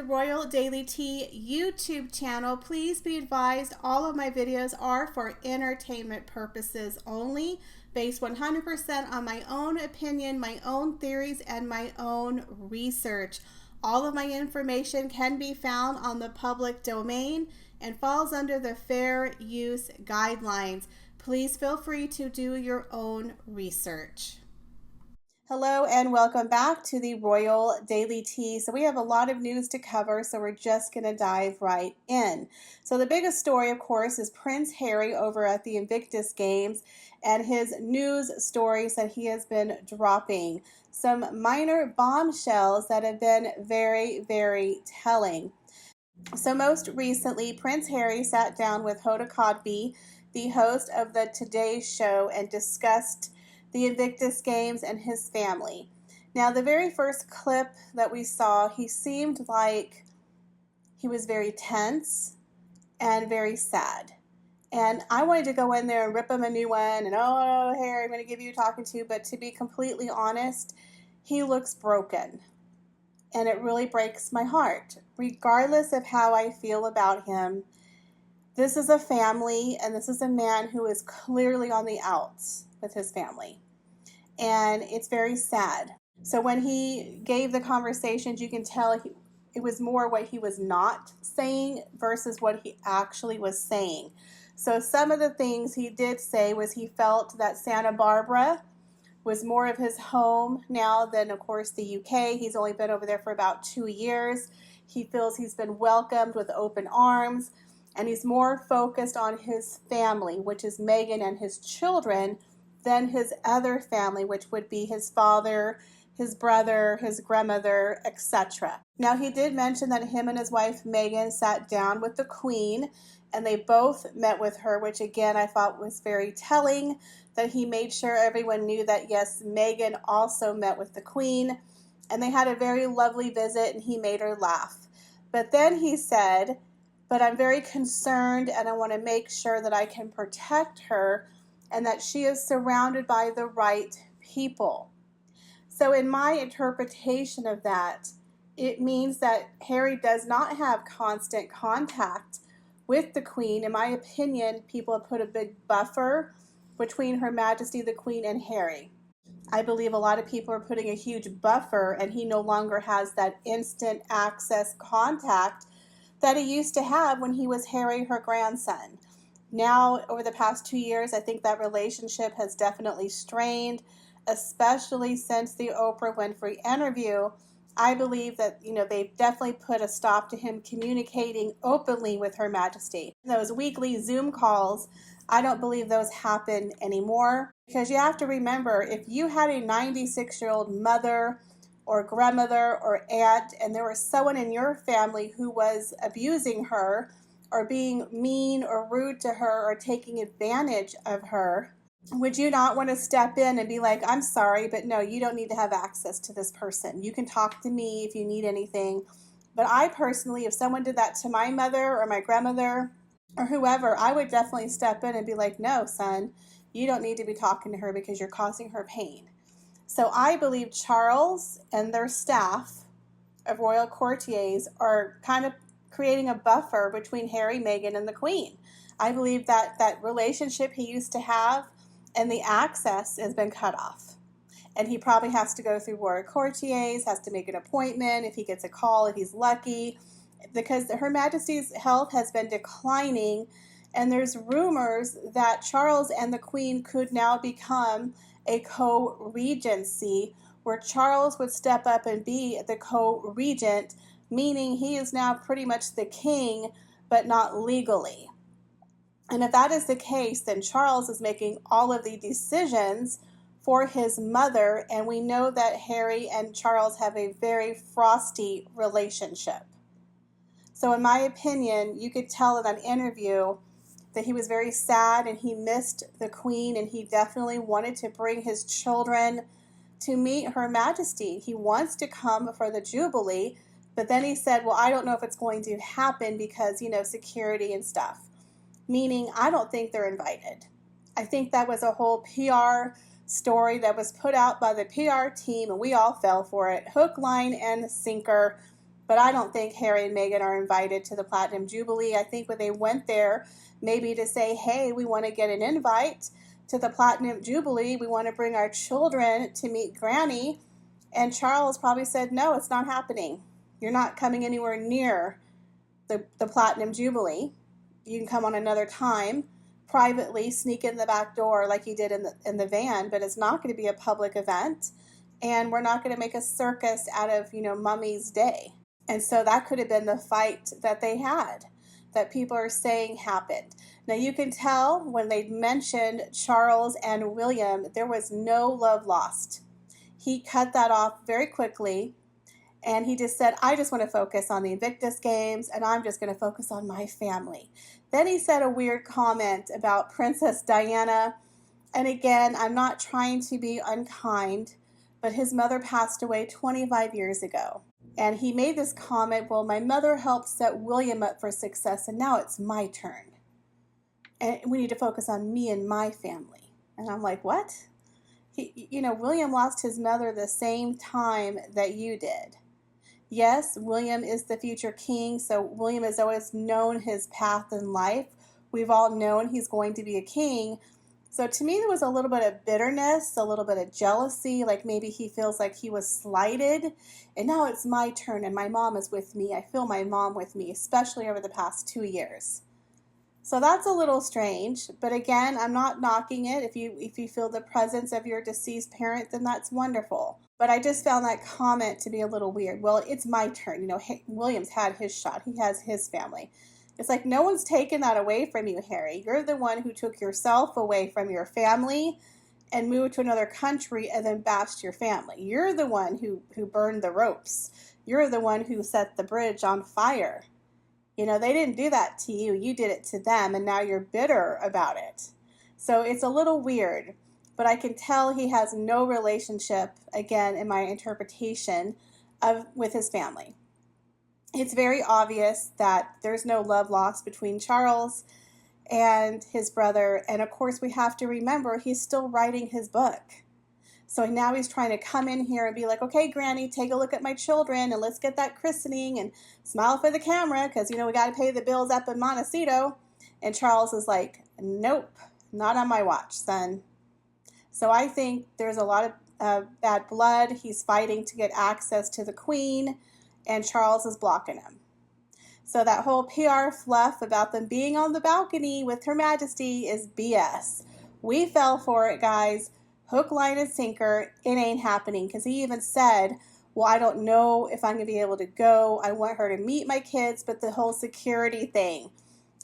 the Royal Daily Tea YouTube channel. Please be advised all of my videos are for entertainment purposes only, based 100% on my own opinion, my own theories, and my own research. All of my information can be found on the public domain and falls under the fair use guidelines. Please feel free to do your own research. Hello and welcome back to the Royal Daily Tea. So we have a lot of news to cover, so we're just going to dive right in. So the biggest story, of course, is Prince Harry over at the Invictus Games and his news stories that he has been dropping. Some minor bombshells that have been very, very telling. So most recently, Prince Harry sat down with Hoda Kotb, the host of the Today Show, and discussed the Invictus Games and his family. Now, the very first clip that we saw, he seemed like he was very tense and very sad. And I wanted to go in there and rip him a new one and, oh, Harry, I'm going to give you a talking to. But to be completely honest, he looks broken. And it really breaks my heart. Regardless of how I feel about him, this is a family and this is a man who is clearly on the outs with his family. And it's very sad. So when he gave the conversations, you can tell it was more what he was not saying versus what he actually was saying. So some of the things he did say was he felt that Santa Barbara was more of his home now than, of course, the UK. He's only been over there for about 2 years. He feels he's been welcomed with open arms, and he's more focused on his family, which is Meghan and his children, than his other family, which would be his father, his brother, his grandmother, etc. Now, he did mention that him and his wife Meghan sat down with the Queen, and they both met with her, which again I thought was very telling, that he made sure everyone knew that yes, Meghan also met with the Queen, and they had a very lovely visit, and he made her laugh. But then he said, but I'm very concerned, and I want to make sure that I can protect her and that she is surrounded by the right people. So in my interpretation of that, it means that Harry does not have constant contact with the Queen. In my opinion, people have put a big buffer between Her Majesty the Queen and Harry. I believe a lot of people are putting a huge buffer, and he no longer has that instant access contact that he used to have when he was Harry, her grandson. Now, over the past 2 years, I think that relationship has definitely strained, especially since the Oprah Winfrey interview. I believe that, they've definitely put a stop to him communicating openly with Her Majesty. Those weekly Zoom calls, I don't believe those happen anymore, because you have to remember, if you had a 96-year-old mother or grandmother or aunt, and there was someone in your family who was abusing her or being mean or rude to her or taking advantage of her, would you not want to step in and be like, I'm sorry, but no, you don't need to have access to this person. You can talk to me if you need anything. But I personally, if someone did that to my mother or my grandmother or whoever, I would definitely step in and be like, no, son, you don't need to be talking to her because you're causing her pain. So I believe Charles and their staff of royal courtiers are kind of creating a buffer between Harry, Meghan, and the Queen. I believe that that relationship he used to have and the access has been cut off. And he probably has to go through royal courtiers, has to make an appointment if he gets a call, if he's lucky, because Her Majesty's health has been declining, and there's rumors that Charles and the Queen could now become a co-regency, where Charles would step up and be the co-regent, meaning he is now pretty much the king, but not legally. And if that is the case, then Charles is making all of the decisions for his mother, and we know that Harry and Charles have a very frosty relationship. So in my opinion, you could tell in that interview that he was very sad and he missed the Queen, and he definitely wanted to bring his children to meet Her Majesty. He wants to come for the Jubilee, but then he said, well, I don't know if it's going to happen because, security and stuff. Meaning, I don't think they're invited. I think that was a whole PR story that was put out by the PR team, and we all fell for it, hook, line, and sinker. But I don't think Harry and Meghan are invited to the Platinum Jubilee. I think when they went there, maybe to say, hey, we want to get an invite to the Platinum Jubilee. We want to bring our children to meet Granny. And Charles probably said, no, it's not happening. You're not coming anywhere near the Platinum Jubilee. You can come on another time, privately sneak in the back door like you did in the van, but it's not going to be a public event. And we're not going to make a circus out of, Mummy's Day. And so that could have been the fight that they had, that people are saying happened. Now you can tell when they mentioned Charles and William, there was no love lost. He cut that off very quickly, and he just said, I just want to focus on the Invictus Games, and I'm just going to focus on my family. Then he said a weird comment about Princess Diana, and again, I'm not trying to be unkind, but his mother passed away 25 years ago. And he made this comment, well, my mother helped set William up for success, and now it's my turn. And we need to focus on me and my family. And I'm like, what? William lost his mother the same time that you did. Yes, William is the future king, so William has always known his path in life. We've all known he's going to be a king. So to me, there was a little bit of bitterness, a little bit of jealousy, like maybe he feels like he was slighted, and now it's my turn, and my mom is with me. I feel my mom with me, especially over the past 2 years. So that's a little strange, but again, I'm not knocking it. If you feel the presence of your deceased parent, then that's wonderful. But I just found that comment to be a little weird. Well, it's my turn. William's had his shot. He has his family. It's like no one's taken that away from you, Harry. You're the one who took yourself away from your family and moved to another country and then bashed your family. You're the one who burned the ropes. You're the one who set the bridge on fire. They didn't do that to you. You did it to them, and now you're bitter about it. So it's a little weird, but I can tell he has no relationship, again, in my interpretation, with his family. It's very obvious that there's no love lost between Charles and his brother, and of course we have to remember he's still writing his book. So now he's trying to come in here and be like, okay, Granny, take a look at my children and let's get that christening and smile for the camera because, we got to pay the bills up in Montecito. And Charles is like, nope, not on my watch, son. So I think there's a lot of bad blood. He's fighting to get access to the Queen, and Charles is blocking him. So that whole PR fluff about them being on the balcony with Her Majesty is BS. We fell for it, guys. Hook, line, and sinker, it ain't happening. Because he even said, well, I don't know if I'm going to be able to go. I want her to meet my kids, but the whole security thing.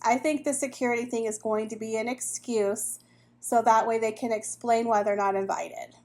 I think the security thing is going to be an excuse so that way they can explain why they're not invited.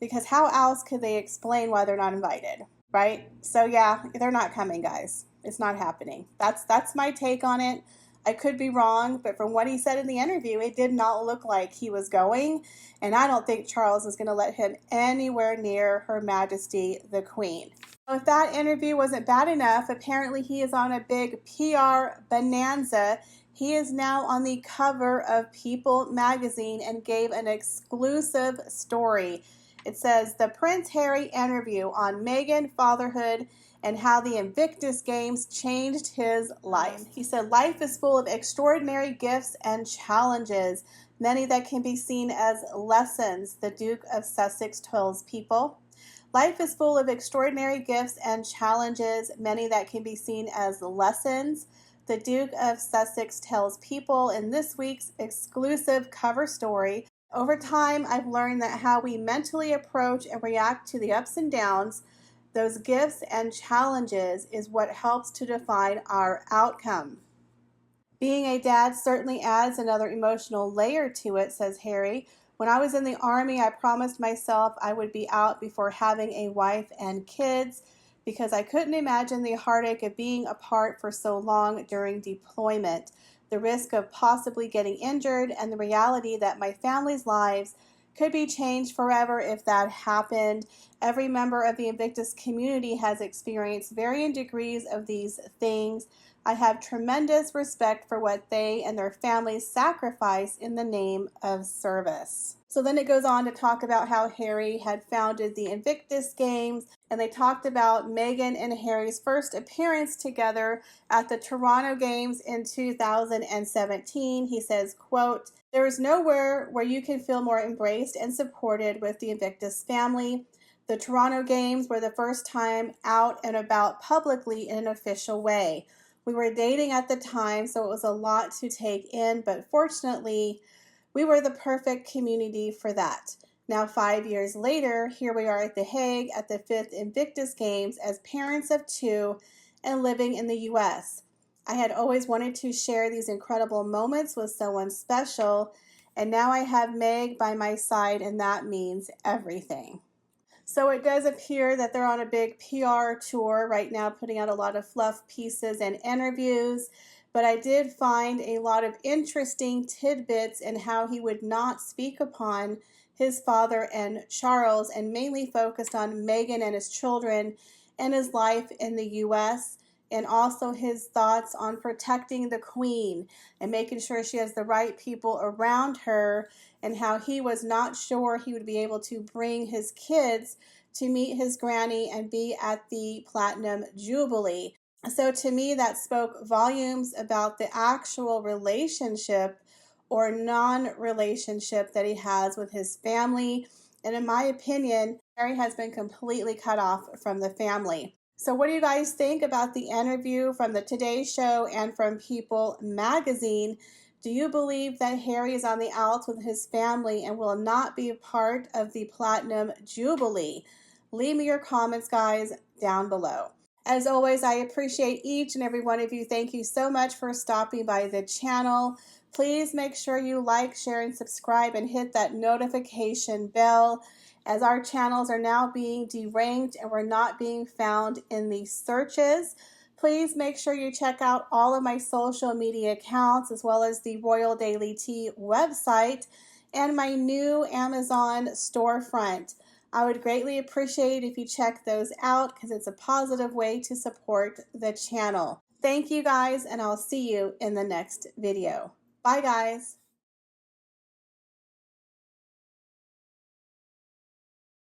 Because how else could they explain why they're not invited, right? So yeah, they're not coming, guys. It's not happening. That's my take on it. I could be wrong, but from what he said in the interview, it did not look like he was going, and I don't think Charles is going to let him anywhere near Her Majesty the Queen. If that interview wasn't bad enough, apparently he is on a big PR bonanza. He is now on the cover of People magazine and gave an exclusive story. It says, the Prince Harry interview on Meghan, fatherhood, and how the Invictus Games changed his life. He said, life is full of extraordinary gifts and challenges, many that can be seen as lessons, the Duke of Sussex tells People. Life is full of extraordinary gifts and challenges, many that can be seen as lessons, the Duke of Sussex tells People in this week's exclusive cover story. Over time, I've learned that how we mentally approach and react to the ups and downs, those gifts and challenges, is what helps to define our outcome. Being a dad certainly adds another emotional layer to it, says Harry. When I was in the Army, I promised myself I would be out before having a wife and kids because I couldn't imagine the heartache of being apart for so long during deployment, the risk of possibly getting injured, and the reality that my family's lives could be changed forever if that happened. Every member of the Invictus community has experienced varying degrees of these things. I have tremendous respect for what they and their families sacrifice in the name of service. So then it goes on to talk about how Harry had founded the Invictus Games, and they talked about Meghan and Harry's first appearance together at the Toronto Games in 2017. He says, quote, "There is nowhere where you can feel more embraced and supported with the Invictus family. The Toronto Games were the first time out and about publicly in an official way. We were dating at the time, so it was a lot to take in, but fortunately, we were the perfect community for that. Now, 5 years later, here we are at The Hague at the 5th Invictus Games as parents of 2 and living in the US. I had always wanted to share these incredible moments with someone special, and now I have Meg by my side, and that means everything." So it does appear that they're on a big PR tour right now, putting out a lot of fluff pieces and interviews. But I did find a lot of interesting tidbits in how he would not speak upon his father and Charles, and mainly focused on Meghan and his children and his life in the US, and also his thoughts on protecting the Queen and making sure she has the right people around her, and how he was not sure he would be able to bring his kids to meet his granny and be at the Platinum Jubilee. So to me, that spoke volumes about the actual relationship or non-relationship that he has with his family. And in my opinion, Harry has been completely cut off from the family. So what do you guys think about the interview from the Today Show and from People magazine? Do you believe that Harry is on the outs with his family and will not be a part of the Platinum Jubilee? Leave me your comments, guys, down below. As always, I appreciate each and every one of you. Thank you so much for stopping by the channel. Please make sure you like, share, and subscribe, and hit that notification bell, as our channels are now being deranked and we're not being found in the searches. Please make sure you check out all of my social media accounts, as well as the Royal Daily Tea website and my new Amazon storefront. I would greatly appreciate if you check those out, because it's a positive way to support the channel. Thank you guys, and I'll see you in the next video. Bye guys.